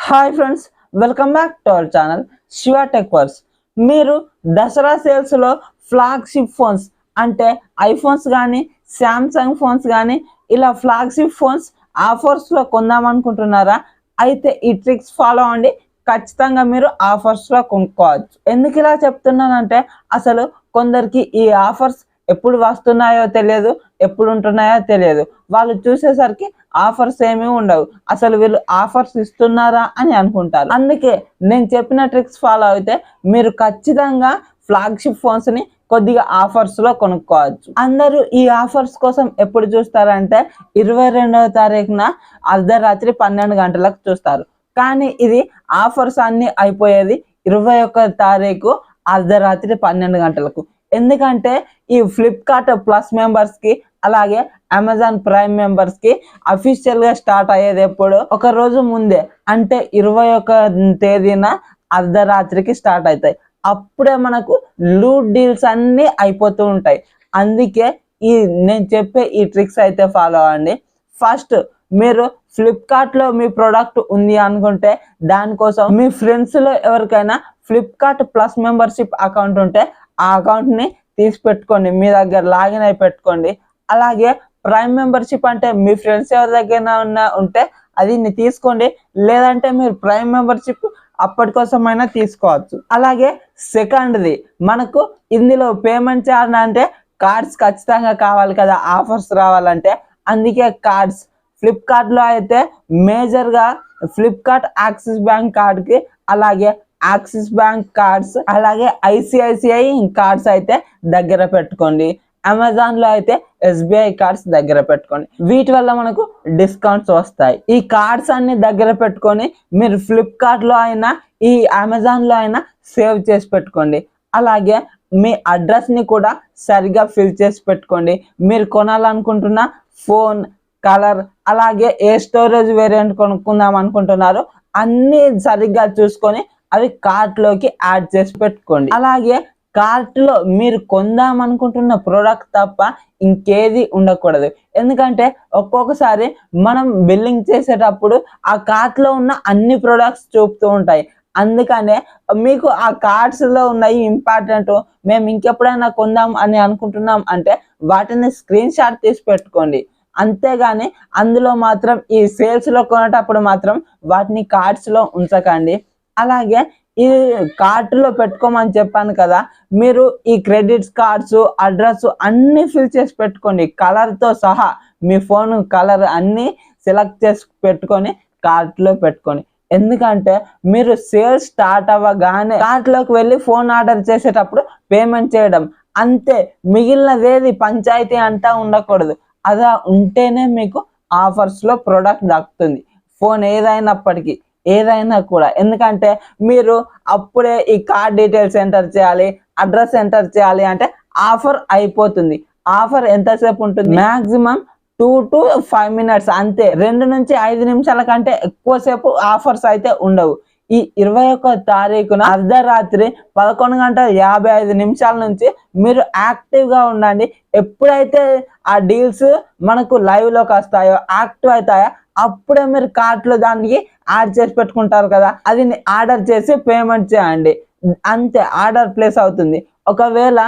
Hi friends, welcome back to our channel Shiva tech verse. మీరు దసరా సేల్స్లో flagship phones అంటే iPhones కానీ శాంసంగ్ ఫోన్స్ కానీ ఇలా ఫ్లాగ్షిప్ ఫోన్స్ ఆఫర్స్లో కొందామనుకుంటున్నారా? అయితే ఈ ట్రిక్స్ ఫాలో అవ్వండి, ఖచ్చితంగా మీరు ఆఫర్స్లో కొనుక్కోవచ్చు. ఎందుకు ఇలా చెప్తున్నానంటే అసలు కొందరికి ఈ ఆఫర్స్ ఎప్పుడు వస్తున్నాయో తెలియదు, ఎప్పుడు ఉంటున్నాయో తెలియదు. వాళ్ళు చూసేసరికి ఆఫర్స్ ఏమీ ఉండవు, అసలు వీళ్ళు ఆఫర్స్ ఇస్తున్నారా అని అనుకుంటారు. అందుకే నేను చెప్పిన ట్రిక్స్ ఫాలో అయితే మీరు ఖచ్చితంగా ఫ్లాగ్షిప్ ఫోన్స్ ని కొద్దిగా ఆఫర్స్ లో కొనుక్కోవచ్చు. అందరూ ఈ ఆఫర్స్ కోసం ఎప్పుడు చూస్తారంటే 22వ తారీఖున అర్ధరాత్రి 12 గంటలకు చూస్తారు. కానీ ఇది ఆఫర్స్ అన్ని అయిపోయేది 21వ తారీఖు అర్ధరాత్రి 12 గంటలకు. ఎందుకంటే ఈ ఫ్లిప్కార్ట్ ప్లస్ మెంబర్స్ కి అలాగే అమెజాన్ ప్రైమ్ మెంబర్స్ కి అఫీషియల్ గా స్టార్ట్ అయ్యేది ఎప్పుడు ఒక రోజు ముందే, అంటే 21వ తేదీన అర్ధరాత్రికి స్టార్ట్ అవుతాయి. అప్పుడే మనకు లూట్ డీల్స్ అన్ని అయిపోతూ ఉంటాయి. అందుకే నేను చెప్పే ఈ ట్రిక్స్ అయితే ఫాలో అవ్వండి. ఫస్ట్, మీరు ఫ్లిప్కార్ట్ లో మీ ప్రోడక్ట్ ఉంది అనుకుంటే దానికోసం మీ ఫ్రెండ్స్ లో ఎవరికైనా ఫ్లిప్కార్ట్ ప్లస్ మెంబర్షిప్ అకౌంట్ ఉంటే ఆ అకౌంట్ ని తీసి పెట్టుకోండి, మీ దగ్గర లాగిన్ అయి పెట్టుకోండి. అలాగే ప్రైమ్ మెంబర్షిప్ అంటే మీ ఫ్రెండ్స్ ఎవరి దగ్గర ఉంటే అది తీసుకోండి, లేదంటే మీరు ప్రైమ్ మెంబర్షిప్ అప్పటికోసమైనా తీసుకోవచ్చు. అలాగే సెకండ్ది, మనకు ఇందులో పేమెంట్ ఛార్జ్ అంటే కార్డ్స్ ఖచ్చితంగా కావాలి కదా ఆఫర్స్ రావాలంటే. అందుకే కార్డ్స్ ఫ్లిప్కార్ట్ లో అయితే మేజర్ గా ఫ్లిప్కార్ట్ యాక్సిస్ బ్యాంక్ కార్డ్ కి, అలాగే యాక్సిస్ బ్యాంక్ కార్డ్స్, అలాగే ఐసిఐసిఐ కార్డ్స్ అయితే దగ్గర పెట్టుకోండి. అమెజాన్ లో అయితే ఎస్బిఐ కార్డ్స్ దగ్గర పెట్టుకోండి. వీటి వల్ల మనకు డిస్కౌంట్స్ వస్తాయి. ఈ కార్డ్స్ అన్ని దగ్గర పెట్టుకొని మీరు ఫ్లిప్కార్ట్ లో అయినా ఈ అమెజాన్ లో అయినా సేవ్ చేసి పెట్టుకోండి. అలాగే మీ అడ్రస్ ని కూడా సరిగా ఫిల్ చేసి పెట్టుకోండి. మీరు కొనాలనుకుంటున్న ఫోన్ కలర్, అలాగే ఏ స్టోరేజ్ వేరియంట్ కొనుక్కుందాం అనుకుంటున్నారో అన్ని సరిగ్గా చూసుకొని అవి కార్ట్ లోకి యాడ్ చేసి పెట్టుకోండి. అలాగే కార్ట్ లో మీరు కొందాం అనుకుంటున్న ప్రోడక్ట్ తప్ప ఇంకేది ఉండకూడదు. ఎందుకంటే ఒక్కొక్కసారి మనం బిల్లింగ్ చేసేటప్పుడు ఆ కార్ట్ లో ఉన్న అన్ని ప్రోడక్ట్స్ చూపుతూ ఉంటాయి. అందుకనే మీకు ఆ కార్డ్స్ లో ఉన్నాయి ఇంపార్టెంట్, మేము ఇంకెప్పుడైనా కొందాం అని అనుకుంటున్నాం అంటే వాటిని స్క్రీన్ షాట్ తీసి పెట్టుకోండి. అంతేగాని అందులో మాత్రం ఈ సేల్స్ లో కొనేటప్పుడు మాత్రం వాటిని కార్డ్స్ లో ఉంచకండి. అలాగే ఈ కార్ట్ లో పెట్టుకోమని చెప్పాను కదా, మీరు ఈ క్రెడిట్స్ కార్డ్స్ అడ్రస్ అన్ని ఫిల్ చేసి పెట్టుకోండి, కలర్ తో సహా. మీ ఫోన్ కలర్ అన్ని సెలెక్ట్ చేసి పెట్టుకొని కార్ట్ లో పెట్టుకొని. ఎందుకంటే మీరు సేల్స్ స్టార్ట్ అవ్వగానే కార్ట్ లోకి వెళ్ళి ఫోన్ ఆర్డర్ చేసేటప్పుడు పేమెంట్ చేయడం అంతే, మిగిలినదేది పంచాయతీ అంతా ఉండకూడదు. అలా ఉంటేనే మీకు ఆఫర్స్ లో ప్రోడక్ట్ దక్కుతుంది, ఫోన్ ఏదైనప్పటికీ ఏదైనా కూడా. ఎందుకంటే మీరు అప్పుడే ఈ కార్డ్ డీటెయిల్స్ ఎంటర్ చేయాలి, అడ్రస్ ఎంటర్ చేయాలి అంటే ఆఫర్ అయిపోతుంది. ఆఫర్ ఎంతసేపు ఉంటుంది? మాక్సిమం 2 to 5 minutes అంతే. 2 నుంచి 5 నిమిషాల కంటే ఎక్కువసేపు ఆఫర్స్ అయితే ఉండవు. ఈ 21వ తారీఖున అర్ధరాత్రి 11:55 నుంచి మీరు యాక్టివ్ గా ఉండండి. ఎప్పుడైతే ఆ డీల్స్ మనకు లైవ్ లోకి వస్తాయో, యాక్టివ్ అవుతాయో, అప్పుడే మీరు కార్ట్ లో దానికి యాడ్ చేసి పెట్టుకుంటారు కదా, అది ఆర్డర్ చేసి పేమెంట్ చేయండి. అంతే, ఆర్డర్ ప్లేస్ అవుతుంది. ఒకవేళ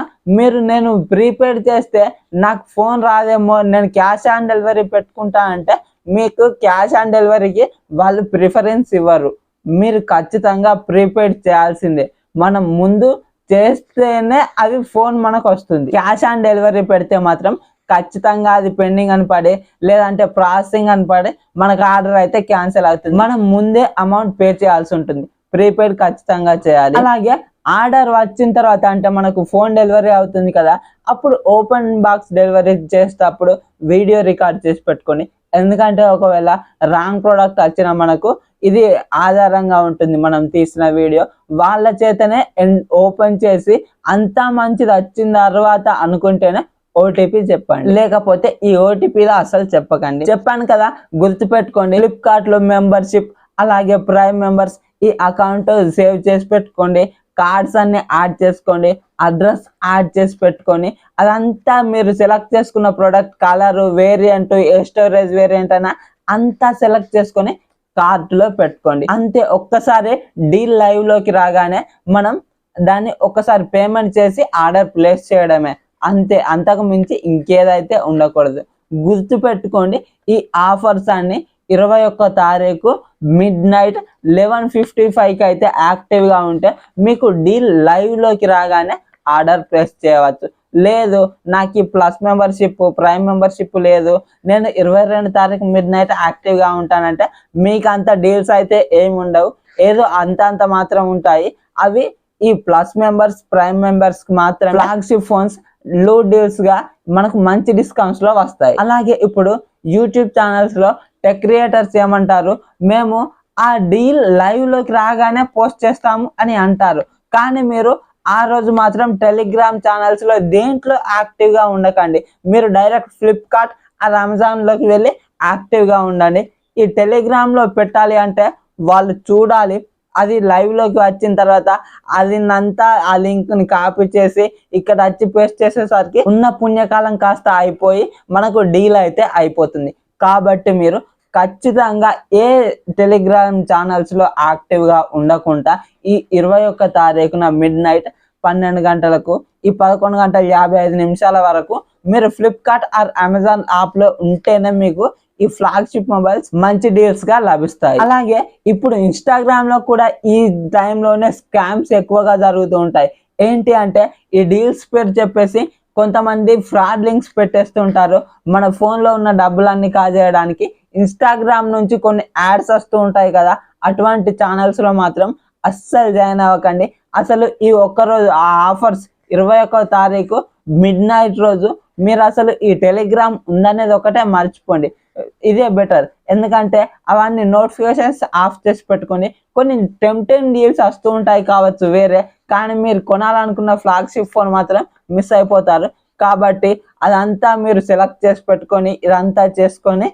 నేను ప్రీపెయిడ్ చేస్తే నాకు ఫోన్ రాదేమో, నేను క్యాష్ ఆన్ డెలివరీ పెట్టుకుంటా అంటే మీకు క్యాష్ ఆన్ డెలివరీకి వాళ్ళు ప్రిఫరెన్స్ ఇవ్వరు. మీరు ఖచ్చితంగా ప్రీపెయిడ్ చేయాల్సిందే. మనం ముందు చేస్తేనే అది ఫోన్ మనకు వస్తుంది. క్యాష్ ఆన్ డెలివరీ పెడితే మాత్రం ఖచ్చితంగా అది పెండింగ్ అని పడి, లేదంటే ప్రాసెసింగ్ అని పడి మనకు ఆర్డర్ అయితే క్యాన్సిల్ అవుతుంది. మనం ముందే అమౌంట్ పే చేయాల్సి ఉంటుంది. ప్రీపెయిడ్ ఖచ్చితంగా చేయాలి. అలాగే ఆర్డర్ వచ్చిన తర్వాత అంటే మనకు ఫోన్ డెలివరీ అవుతుంది కదా, అప్పుడు ఓపెన్ బాక్స్ డెలివరీ చేసేటప్పుడు వీడియో రికార్డ్ చేసి పెట్టుకొని. ఎందుకంటే ఒకవేళ రాంగ్ ప్రోడక్ట్ వచ్చినా మనకు ఇది ఆధారంగా ఉంటుంది, మనం తీసిన వీడియో. వాళ్ళ చేతనే ఓపెన్ చేసి అంతా మంచిది వచ్చిన తర్వాత అనుకుంటేనే ఓటీపీ చెప్పండి, లేకపోతే ఈ ఓటీపీలో అసలు చెప్పకండి. చెప్పాను కదా, గుర్తుపెట్టుకోండి. ఫ్లిప్కార్ట్ లో మెంబర్షిప్ అలాగే ప్రైమ్ మెంబర్స్ ఈ అకౌంట్ సేవ్ చేసి పెట్టుకోండి. కార్డ్స్ అన్ని యాడ్ చేసుకోండి, అడ్రస్ యాడ్ చేసి పెట్టుకొని, అదంతా మీరు సెలెక్ట్ చేసుకున్న ప్రోడక్ట్ కలర్ వేరియంట్, ఏ స్టోరేజ్ వేరియంట్ అయినా అంతా సెలెక్ట్ చేసుకొని కార్ట్ లో పెట్టుకోండి అంతే. ఒక్కసారి డీల్ లైవ్ లోకి రాగానే మనం దాన్ని ఒక్కసారి పేమెంట్ చేసి ఆర్డర్ ప్లేస్ చేయడమే అంతే. అంతకు మించి ఇంకేదైతే ఉండకూడదు. గుర్తు పెట్టుకోండి, ఈ ఆఫర్స్ అన్ని 21 తారీఖు midnight 11:55కి అయితే యాక్టివ్గా ఉంటే మీకు డీల్ లైవ్లోకి రాగానే ఆర్డర్ ప్లేస్ చేయవచ్చు. లేదు నాకు ఈ ప్లస్ మెంబర్షిప్ ప్రైమ్ మెంబర్షిప్ లేదు, నేను 22 తారీఖు midnight యాక్టివ్గా ఉంటానంటే మీకు అంత డీల్స్ అయితే ఏమి ఉండవు. ఏదో అంత మాత్రం ఉంటాయి. అవి ఈ ప్లస్ మెంబర్స్ ప్రైమ్ మెంబర్స్ మాత్రం ఫ్లాగ్షిప్ ఫోన్స్ లో డీల్స్ గా మనకు మంచి డిస్కౌంట్స్ లో వస్తాయి. అలాగే ఇప్పుడు యూట్యూబ్ ఛానల్స్ లో టెక్ క్రియేటర్స్ ఏమంటారు, మేము ఆ డీల్ లైవ్ లోకి రాగానే పోస్ట్ చేస్తాము అని అంటారు. కానీ మీరు ఆ రోజు మాత్రం టెలిగ్రామ్ ఛానల్స్ లో దేంట్లో యాక్టివ్ గా ఉండకండి. మీరు డైరెక్ట్ ఫ్లిప్కార్ట్ ఆర్ అమెజాన్ లోకి వెళ్ళి యాక్టివ్ గా ఉండండి. ఈ టెలిగ్రామ్ లో పెట్టాలి అంటే వాళ్ళు చూడాలి, అది లైవ్ లోకి వచ్చిన తర్వాత అది అంతా ఆ లింక్ ని కాపీ చేసి ఇక్కడ వచ్చి పేస్ట్ చేసేసరికి ఉన్న పుణ్యకాలం కాస్త అయిపోయి మనకు డీల్ అయితే అయిపోతుంది. కాబట్టి మీరు ఖచ్చితంగా ఏ టెలిగ్రామ్ ఛానల్స్ లో యాక్టివ్ గా ఉండకుండా ఈ 21 తారీఖున midnight 12 గంటలకు ఈ 11:55 వరకు మీరు ఫ్లిప్కార్ట్ ఆర్ అమెజాన్ యాప్ లో ఉంటేనే మీకు ఈ ఫ్లాగ్షిప్ మొబైల్స్ మంచి డీల్స్ గా లభిస్తాయి. అలాగే ఇప్పుడు ఇన్స్టాగ్రామ్ లో కూడా ఈ టైంలోనే స్కామ్స్ ఎక్కువగా జరుగుతూ ఉంటాయి. ఏంటి అంటే ఈ డీల్స్ పేరు చెప్పేసి కొంతమంది ఫ్రాడ్ లింక్స్ పెట్టేస్తుంటారు. మన ఫోన్లో ఉన్న డబ్బులన్నీ కాజేయడానికి ఇన్స్టాగ్రామ్ నుంచి కొన్ని యాడ్స్ వస్తూ ఉంటాయి కదా, అటువంటి ఛానల్స్లో మాత్రం అస్సలు జాయిన్ అవ్వకండి. అసలు ఈ ఒక్కరోజు ఆ ఆఫర్స్ 21 తారీఖు midnight రోజు మీరు అసలు ఈ టెలిగ్రామ్ ఉందనేది ఒకటే మర్చిపోండి. ఇదే బెటర్. ఎందుకంటే అవన్నీ నోటిఫికేషన్స్ ఆఫ్ చేసి పెట్టుకొని కొన్ని టెంప్టింగ్ డీల్స్ వస్తూ ఉంటాయి కావచ్చు వేరే, కానీ మీరు కొనాలనుకున్న ఫ్లాగ్షిప్ ఫోన్ మాత్రం మిస్ అయిపోతారు. కాబట్టి అదంతా మీరు సెలెక్ట్ చేసి పెట్టుకొని ఇదంతా చేసుకొని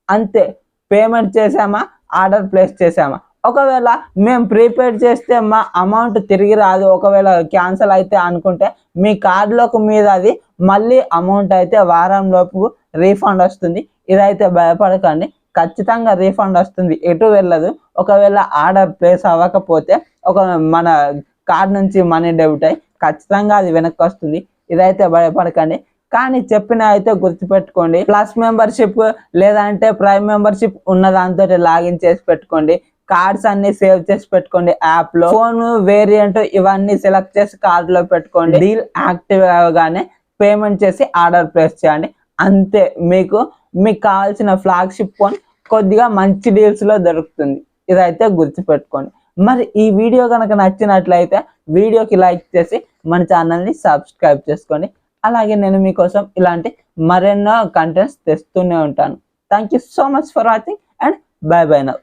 అంతే పేమెంట్ చేసామా ఆర్డర్ ప్లేస్ చేసామా. ఒకవేళ మేము ప్రీపెయిడ్ చేస్తే మా అమౌంట్ తిరిగి రాదు, ఒకవేళ క్యాన్సిల్ అయితే అనుకుంటే మీ కార్డులోకి మీద అది మళ్ళీ అమౌంట్ అయితే వారం లోపు రీఫండ్ వస్తుంది. ఇదైతే భయపడకండి, ఖచ్చితంగా రీఫండ్ వస్తుంది, ఎటు వెళ్ళదు. ఒకవేళ ఆర్డర్ ప్లేస్ అవ్వకపోతే మన కార్డ్ నుంచి మనీ డెబిట్ అయ్యి ఖచ్చితంగా అది వెనక్కి వస్తుంది. ఇదైతే భయపడకండి. కానీ చెప్పిన అయితే గుర్తుపెట్టుకోండి, ప్లస్ మెంబర్షిప్ లేదంటే ప్రైమ్ మెంబర్షిప్ ఉన్న దాంతో లాగిన్ చేసి పెట్టుకోండి. కార్డ్స్ అన్ని సేవ్ చేసి పెట్టుకోండి యాప్ లో. ఫోన్ వేరియంట్ ఇవన్నీ సెలెక్ట్ చేసి కార్డ్ లో పెట్టుకోండి. డీల్ యాక్టివ్ అవగానే పేమెంట్ చేసి ఆర్డర్ ప్లేస్ చేయండి. అంతే, మీకు కావాల్సిన ఫ్లాగ్షిప్ ఫోన్ కొద్దిగా మంచి డీల్స్ లో దొరుకుతుంది. ఇదైతే గుర్తుపెట్టుకోండి. మరి ఈ వీడియో కనుక నచ్చినట్లయితే వీడియోకి లైక్ చేసి మన ఛానల్ని సబ్స్క్రైబ్ చేసుకోండి. అలాగే నేను మీకోసం ఇలాంటి మరెన్నో కంటెంట్స్ తెస్తూనే ఉంటాను. Thank you so much for watching and by by now.